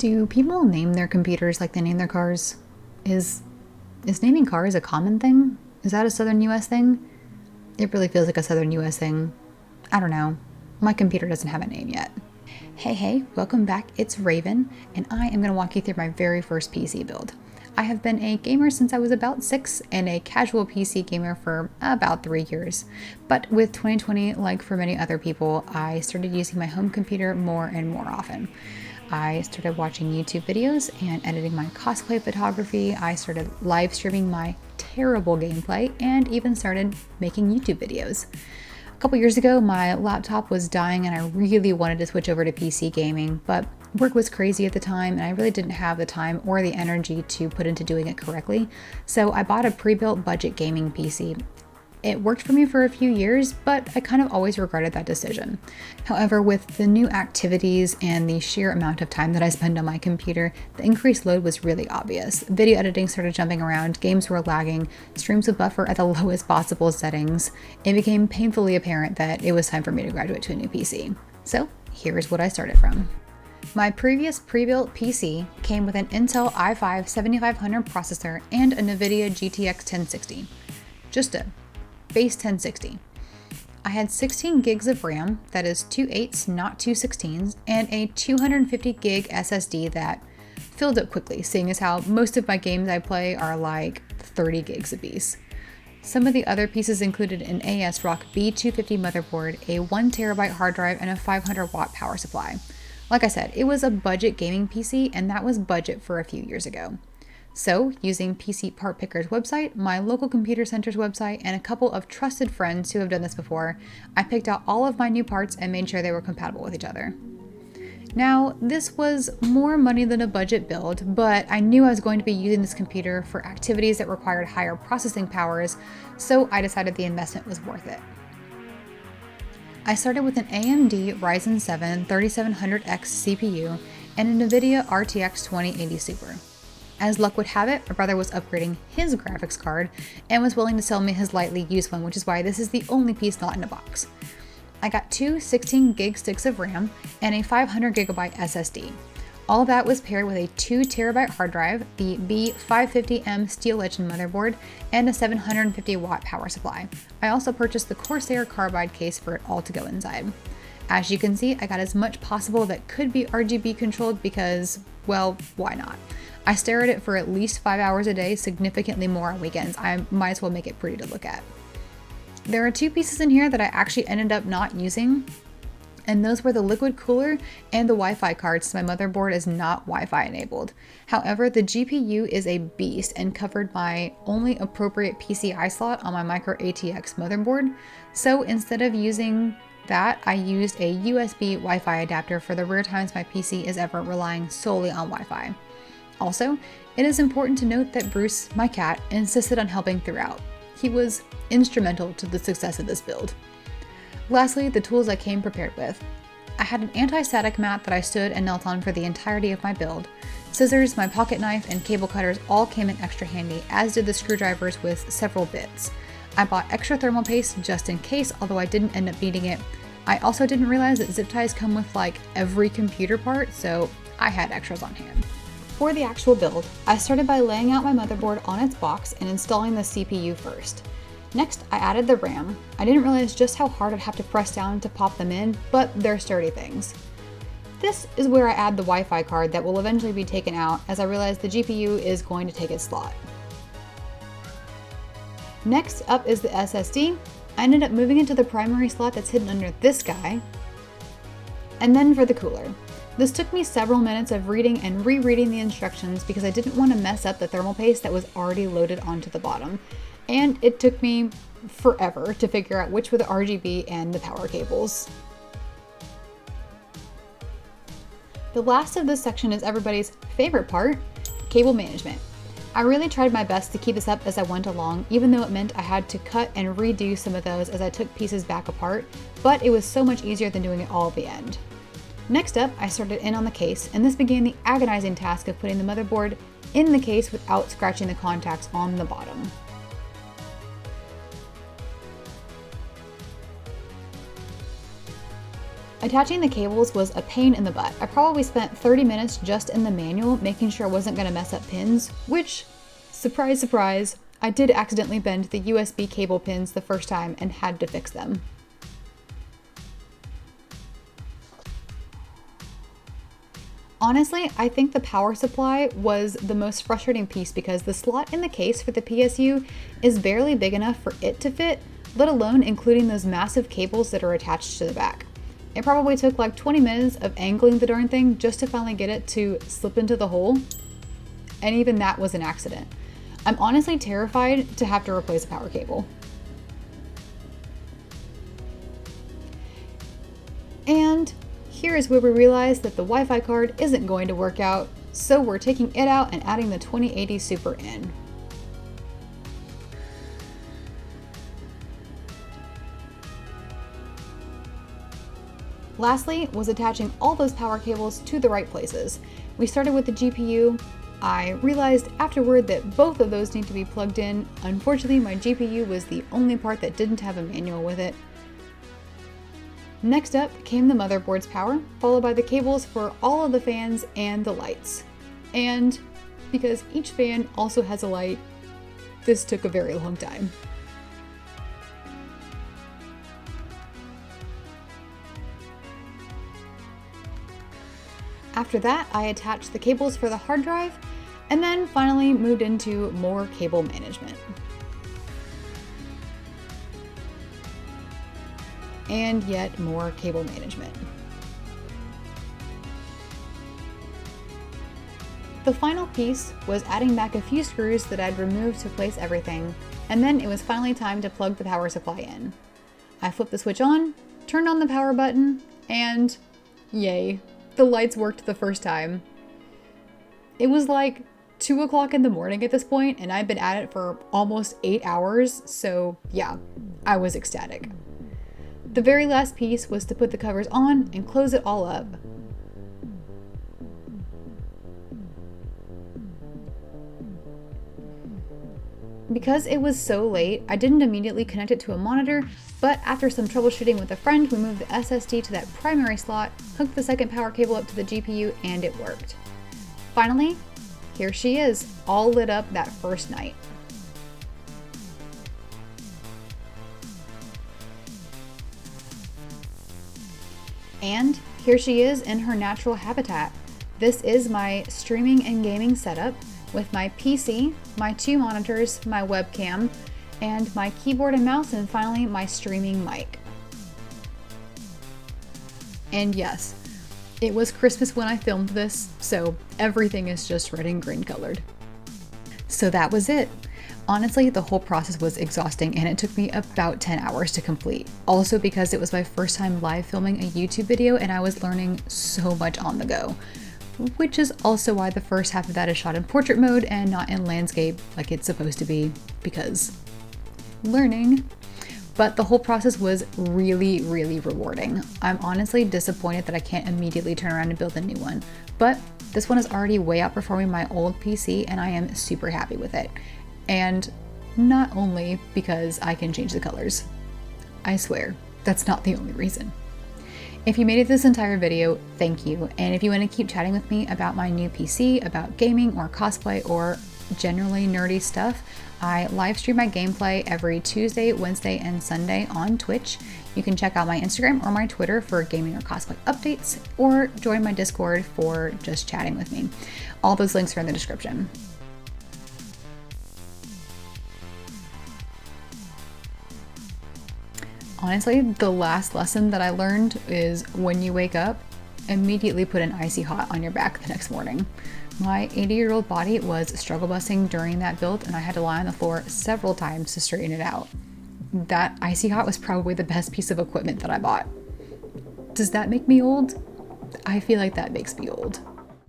Do people name their computers like they name their cars? Is naming cars a common thing? Is that a Southern US thing? It really feels like a Southern US thing. I don't know. My computer doesn't have a name yet. Hey, welcome back. It's Raven, and I am going to walk you through my very first PC build. I have been a gamer since I was about 6 and a casual PC gamer for about 3 years. But with 2020, like for many other people, I started using my home computer more and more often. I started watching YouTube videos and editing my cosplay photography. I started live streaming my terrible gameplay and even started making YouTube videos. A couple years ago, my laptop was dying and I really wanted to switch over to PC gaming, but work was crazy at the time and I really didn't have the time or the energy to put into doing it correctly. So I bought a pre-built budget gaming PC. It worked for me for a few years, but I kind of always regretted that decision. However, with the new activities and the sheer amount of time that I spend on my computer, the increased load was really obvious. Video editing started jumping around, games were lagging, streams would buffer at the lowest possible settings. It became painfully apparent that it was time for me to graduate to a new PC. So here's what I started from. My previous pre-built PC came with an Intel i5 7500 processor and a NVIDIA GTX 1060. Just a base 1060. I had 16 gigs of RAM, that is 2 8s, not 2 16s, and a 250 gig SSD that filled up quickly, seeing as how most of my games I play are like 30 gigs apiece. Some of the other pieces included an ASRock B250 motherboard, a 1TB hard drive, and a 500 watt power supply. Like I said, it was a budget gaming PC, and that was budget for a few years ago. So, using PC Part Picker's website, my local computer center's website, and a couple of trusted friends who have done this before, I picked out all of my new parts and made sure they were compatible with each other. Now, this was more money than a budget build, but I knew I was going to be using this computer for activities that required higher processing powers, so I decided the investment was worth it. I started with an AMD Ryzen 7 3700X CPU and a NVIDIA RTX 2080 Super. As luck would have it, my brother was upgrading his graphics card and was willing to sell me his lightly used one, which is why this is the only piece not in a box. I got two 16 gig sticks of RAM and a 500 gigabyte SSD. All of that was paired with a 2 terabyte hard drive, the B550M Steel Legend motherboard, and a 750 watt power supply. I also purchased the Corsair carbide case for it all to go inside. As you can see, I got as much possible that could be RGB controlled because, well, why not? I stare at it for at least 5 hours a day, significantly more on weekends. I might as well make it pretty to look at. There are two pieces in here that I actually ended up not using, and those were the liquid cooler and the Wi-Fi card, since my motherboard is not Wi-Fi enabled. However, the GPU is a beast and covered my only appropriate PCI slot on my Micro ATX motherboard, so instead of using that, I used a USB Wi-Fi adapter for the rare times my PC is ever relying solely on Wi-Fi. Also, it is important to note that Bruce, my cat, insisted on helping throughout. He was instrumental to the success of this build. Lastly, the tools I came prepared with. I had an anti-static mat that I stood and knelt on for the entirety of my build. Scissors, my pocket knife, and cable cutters all came in extra handy, as did the screwdrivers with several bits. I bought extra thermal paste just in case, although I didn't end up needing it. I also didn't realize that zip ties come with like every computer part, so I had extras on hand. For the actual build, I started by laying out my motherboard on its box and installing the CPU first. Next, I added the RAM. I didn't realize just how hard I'd have to press down to pop them in, but they're sturdy things. This is where I add the Wi-Fi card that will eventually be taken out, as I realize the GPU is going to take its slot. Next up is the SSD. I ended up moving into the primary slot that's hidden under this guy. And then for the cooler. This took me several minutes of reading and rereading the instructions because I didn't want to mess up the thermal paste that was already loaded onto the bottom. And it took me forever to figure out which were the RGB and the power cables. The last of this section is everybody's favorite part, cable management. I really tried my best to keep this up as I went along, even though it meant I had to cut and redo some of those as I took pieces back apart, but it was so much easier than doing it all at the end. Next up, I started in on the case, and this began the agonizing task of putting the motherboard in the case without scratching the contacts on the bottom. Attaching the cables was a pain in the butt. I probably spent 30 minutes just in the manual making sure I wasn't going to mess up pins, which, surprise, surprise, I did accidentally bend the USB cable pins the first time and had to fix them. Honestly, I think the power supply was the most frustrating piece because the slot in the case for the PSU is barely big enough for it to fit, let alone including those massive cables that are attached to the back. It probably took like 20 minutes of angling the darn thing just to finally get it to slip into the hole, and even that was an accident. I'm honestly terrified to have to replace a power cable. And here is where we realize that the Wi-Fi card isn't going to work out, so we're taking it out and adding the 2080 Super in. Lastly was attaching all those power cables to the right places. We started with the GPU. I realized afterward that both of those need to be plugged in. Unfortunately, my GPU was the only part that didn't have a manual with it. Next up came the motherboard's power, followed by the cables for all of the fans and the lights. And because each fan also has a light, this took a very long time. After that, I attached the cables for the hard drive, and then finally moved into more cable management. And yet more cable management. The final piece was adding back a few screws that I'd removed to place everything, and then it was finally time to plug the power supply in. I flipped the switch on, turned on the power button, and yay, the lights worked the first time. It was like 2 o'clock in the morning at this point, and I'd been at it for almost 8 hours, so yeah, I was ecstatic. The very last piece was to put the covers on and close it all up. Because it was so late, I didn't immediately connect it to a monitor, but after some troubleshooting with a friend, we moved the SSD to that primary slot, hooked the second power cable up to the GPU, and it worked. Finally, here she is, all lit up that first night. And here she is in her natural habitat. This is my streaming and gaming setup with my PC, my 2 monitors, my webcam, and my keyboard and mouse, and finally my streaming mic. And yes, it was Christmas when I filmed this, so everything is just red and green colored. So that was it. Honestly, the whole process was exhausting and it took me about 10 hours to complete. Also because it was my first time live filming a YouTube video and I was learning so much on the go. Which is also why the first half of that is shot in portrait mode and not in landscape like it's supposed to be, because learning. But the whole process was really, really rewarding. I'm honestly disappointed that I can't immediately turn around and build a new one, but this one is already way outperforming my old PC and I am super happy with it. And not only because I can change the colors. I swear, that's not the only reason. If you made it this entire video, thank you. And if you want to keep chatting with me about my new PC, about gaming or cosplay or generally nerdy stuff, I live stream my gameplay every Tuesday, Wednesday, and Sunday on Twitch. You can check out my Instagram or my Twitter for gaming or cosplay updates, or join my Discord for just chatting with me. All those links are in the description. Honestly, the last lesson that I learned is when you wake up, immediately put an icy hot on your back the next morning. My 80-year-old body was struggle busing during that build and I had to lie on the floor several times to straighten it out. That icy hot was probably the best piece of equipment that I bought. Does that make me old? I feel like that makes me old.